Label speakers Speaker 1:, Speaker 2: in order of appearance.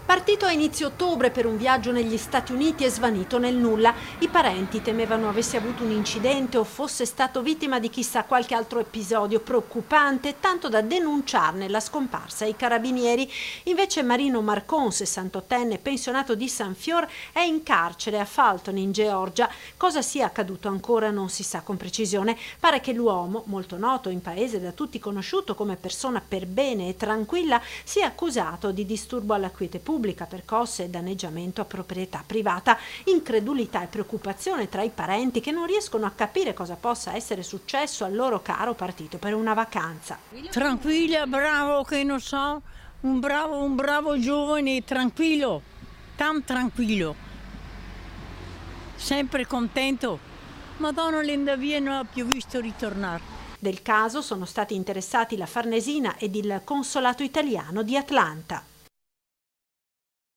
Speaker 1: Partito a inizio ottobre per un viaggio negli Stati Uniti e svanito nel nulla. I parenti temevano avesse avuto un incidente o fosse stato vittima di chissà qualche altro episodio preoccupante, tanto da denunciarne la scomparsa ai carabinieri. Invece Marino Marcon, 68enne, pensionato di San Fior, è in carcere a Fulton, in Georgia. Cosa sia accaduto ancora non si sa con precisione. Pare che l'uomo, molto noto in paese, da tutti conosciuto come persona per bene e tranquilla, sia accusato di disturbo alla quiete pubblica, percosse e danneggiamento a proprietà privata. Incredulità e preoccupazione tra i parenti che non riescono a capire cosa possa essere successo al loro caro partito per una vacanza.
Speaker 2: Tranquilla, bravo, che non so, un bravo giovane, tranquillo, tan tranquillo, sempre contento. Madonna, l'Endavia non ha più visto ritornare.
Speaker 1: Del caso sono stati interessati la Farnesina ed il Consolato italiano di Atlanta.